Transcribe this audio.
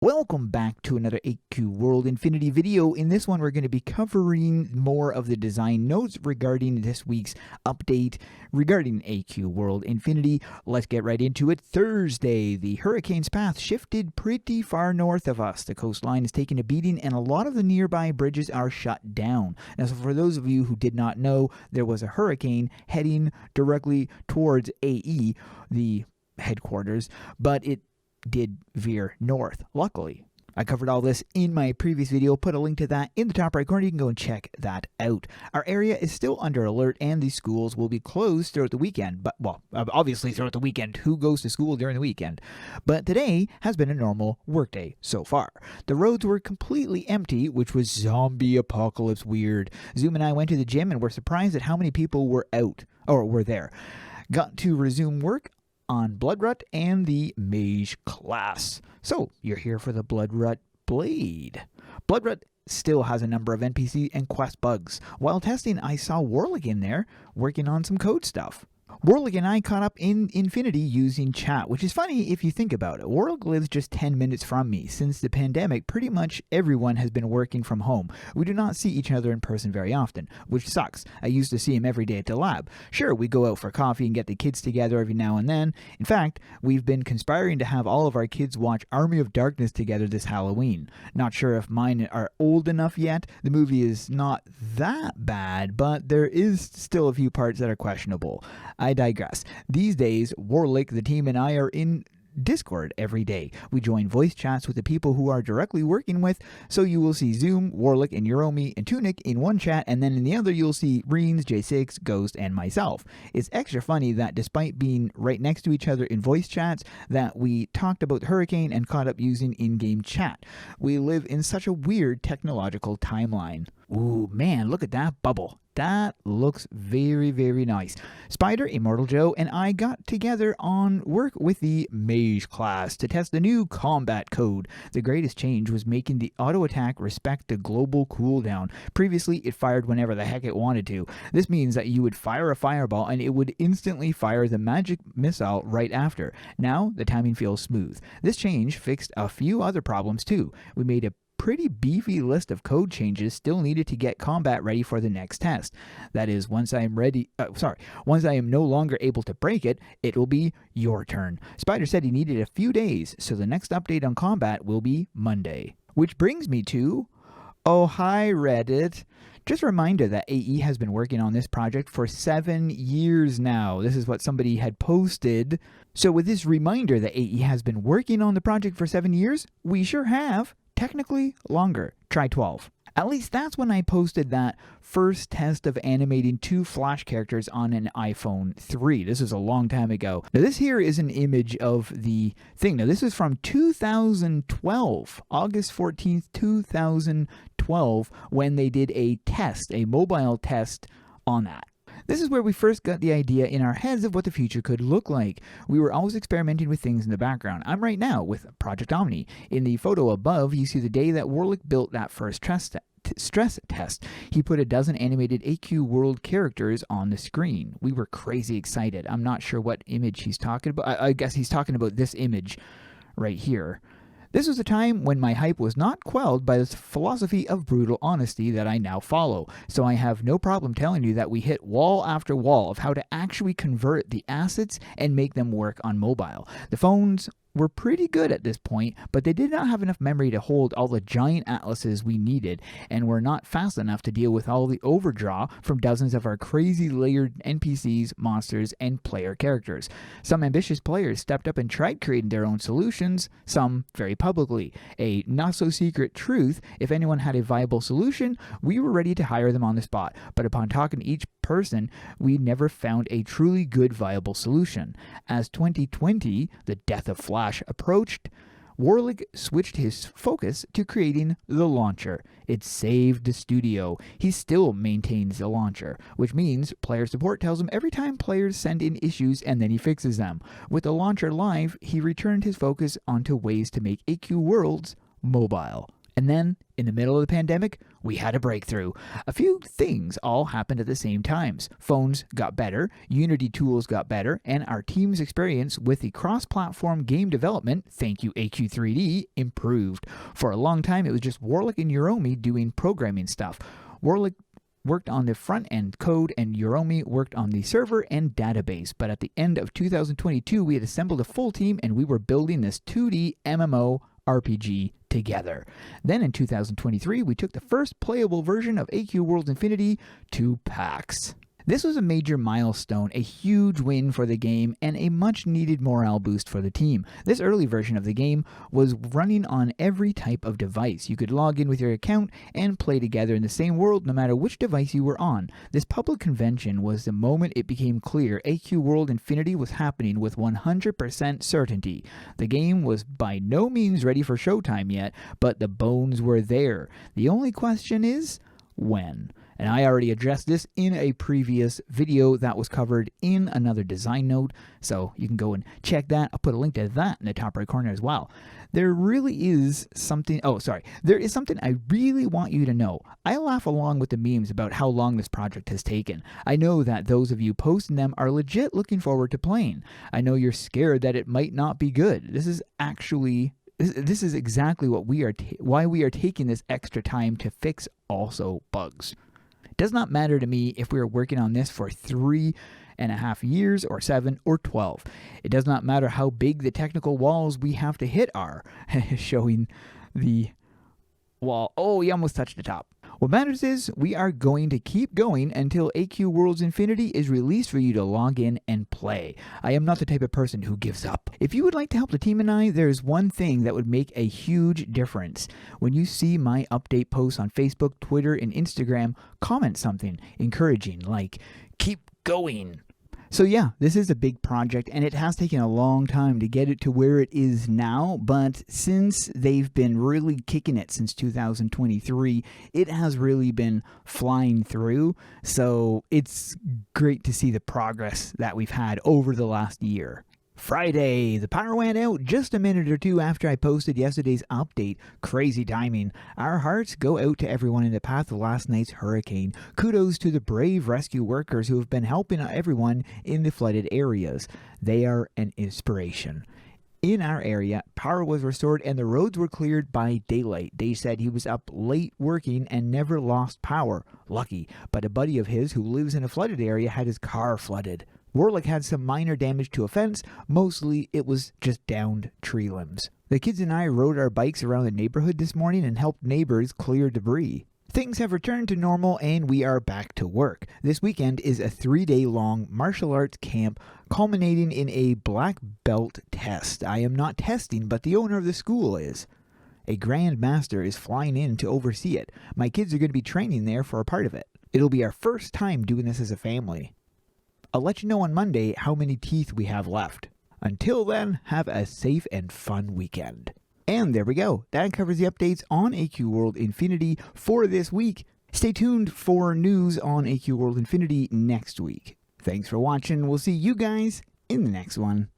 Welcome back to another AQ World Infinity video. In this one, we're going to be covering more of the design notes regarding this week's update regarding AQ World Infinity. Let's get right into it. Thursday, the hurricane's path shifted pretty far north of us. The coastline is taking a beating and a lot of the nearby bridges are shut down. Now, so for those of you who did not know, there was a hurricane heading directly towards AE, the headquarters, but it did veer north, luckily. I covered all this in my previous video, put a link to that in the top right corner. You can go and check that out. Our area is still under alert and the schools will be closed throughout the weekend. But, well, obviously throughout the weekend, who goes to school during the weekend? But today has been a normal workday so far. The roads were completely empty, which was zombie apocalypse weird. Zoom and I went to the gym and were surprised at how many people were out, or were there. Got to resume work on Bloodrut and the Mage class. So, you're here for the Bloodrut Blade. Bloodrut still has a number of NPC and quest bugs. While testing, I saw Warlick in there working on some code stuff. Warlick and I caught up in Infinity using chat, which is funny if you think about it. Warlick lives just 10 minutes from me. Since the pandemic, pretty much everyone has been working from home. We do not see each other in person very often, which sucks. I used to see him every day at the lab. Sure, we go out for coffee and get the kids together every now and then. In fact, we've been conspiring to have all of our kids watch Army of Darkness together this Halloween. Not sure if mine are old enough yet. The movie is not that bad, but there is still a few parts that are questionable. I digress. These days, Warlick, the team, and I are in Discord every day. We join voice chats with the people who are directly working with, so you will see Zoom, Warlick, and Euromi, and Tunic in one chat, and then in the other you'll see Reens, J6, Ghost, and myself. It's extra funny that despite being right next to each other in voice chats, that we talked about Hurricane and caught up using in-game chat. We live in such a weird technological timeline. Ooh, man, look at that bubble. That looks very, very nice. Spider, Immortal Joe, and I got together on work with the Mage class to test the new combat code. The greatest change was making the auto attack respect the global cooldown. Previously, it fired whenever the heck it wanted to. This means that you would fire a fireball and it would instantly fire the magic missile right after. Now, the timing feels smooth. This change fixed a few other problems too. We made a pretty beefy list of code changes still needed to get combat ready for the next test. That is, once I am no longer able to break it, it will be your turn. Spider said he needed a few days, so the next update on combat will be Monday. Which brings me to, oh hi Reddit. Just a reminder that AE has been working on this project for 7 years now. This is what somebody had posted. So with this reminder that AE has been working on the project for 7 years, we sure have. Technically longer. Try 12. At least that's when I posted that first test of animating 2 Flash characters on an iPhone 3. This is a long time ago. Now this here is an image of the thing. Now this is from 2012, August 14th, 2012, when they did a test, a mobile test on that. This is where we first got the idea in our heads of what the future could look like. We were always experimenting with things in the background. I'm right now with Project Omni. In the photo above, you see the day that Warlick built that first stress test. He put a dozen animated AQ World characters on the screen. We were crazy excited. I'm not sure what image he's talking about. I guess he's talking about this image right here. This was a time when my hype was not quelled by this philosophy of brutal honesty that I now follow, so I have no problem telling you that we hit wall after wall of how to actually convert the assets and make them work on mobile. The phones were pretty good at this point, but they did not have enough memory to hold all the giant atlases we needed, and were not fast enough to deal with all the overdraw from dozens of our crazy layered NPCs, monsters, and player characters. Some ambitious players stepped up and tried creating their own solutions, some very publicly. A not-so-secret truth, if anyone had a viable solution, we were ready to hire them on the spot, but upon talking to each person, we never found a truly good viable solution. As 2020, the death of Flash, approached, Warlick switched his focus to creating the launcher. It saved the studio. He still maintains the launcher, which means player support tells him every time players send in issues and then he fixes them. With the launcher live, he returned his focus onto ways to make AQ Worlds mobile. And then, in the middle of the pandemic, we had a breakthrough. A few things all happened at the same times. Phones got better, Unity tools got better, and our team's experience with the cross-platform game development, thank you AQ3D, improved. For a long time, it was just Warlick and Uromi doing programming stuff. Warlick worked on the front-end code, and Uromi worked on the server and database. But at the end of 2022, we had assembled a full team, and we were building this 2D MMO RPG together. Then in 2023, we took the first playable version of AQ World Infinity to PAX. This was a major milestone, a huge win for the game, and a much-needed morale boost for the team. This early version of the game was running on every type of device. You could log in with your account and play together in the same world no matter which device you were on. This public convention was the moment it became clear AQ World Infinity was happening with 100% certainty. The game was by no means ready for showtime yet, but the bones were there. The only question is, when? And I already addressed this in a previous video that was covered in another design note, so you can go and check that. I'll put a link to that in the top right corner as well. There is something I really want you to know. I laugh along with the memes about how long this project has taken. I know that those of you posting them are legit looking forward to playing. I know you're scared that it might not be good. This is exactly what why we are taking this extra time to fix also bugs. It does not matter to me if we are working on this for 3.5 years or 7 or 12. It does not matter how big the technical walls we have to hit are. Showing the wall. Oh, you almost touched the top. What matters is we are going to keep going until AQ Worlds Infinity is released for you to log in and play. I am not the type of person who gives up. If you would like to help the team and I, there is one thing that would make a huge difference. When you see my update posts on Facebook, Twitter, and Instagram, comment something encouraging like, "Keep going." So yeah, this is a big project, and it has taken a long time to get it to where it is now, but since they've been really kicking it since 2023, it has really been flying through, so it's great to see the progress that we've had over the last year. Friday, the power went out just a minute or two after I posted yesterday's update. Crazy timing. Our hearts go out to everyone in the path of last night's hurricane. Kudos to the brave rescue workers who have been helping everyone in the flooded areas. They are an inspiration. In our area, power was restored and the roads were cleared by daylight. They said he was up late working and never lost power. Lucky, but a buddy of his who lives in a flooded area had his car flooded. Warlick had some minor damage to a fence. Mostly it was just downed tree limbs. The kids and I rode our bikes around the neighborhood this morning and helped neighbors clear debris. Things have returned to normal and we are back to work. This weekend is a 3-day-long martial arts camp culminating in a black belt test. I am not testing, but the owner of the school is. A Grand Master is flying in to oversee it. My kids are going to be training there for a part of it. It'll be our first time doing this as a family. I'll let you know on Monday how many teeth we have left. Until then, have a safe and fun weekend. And there we go. That covers the updates on AQ World Infinity for this week. Stay tuned for news on AQ World Infinity next week. Thanks for watching. We'll see you guys in the next one.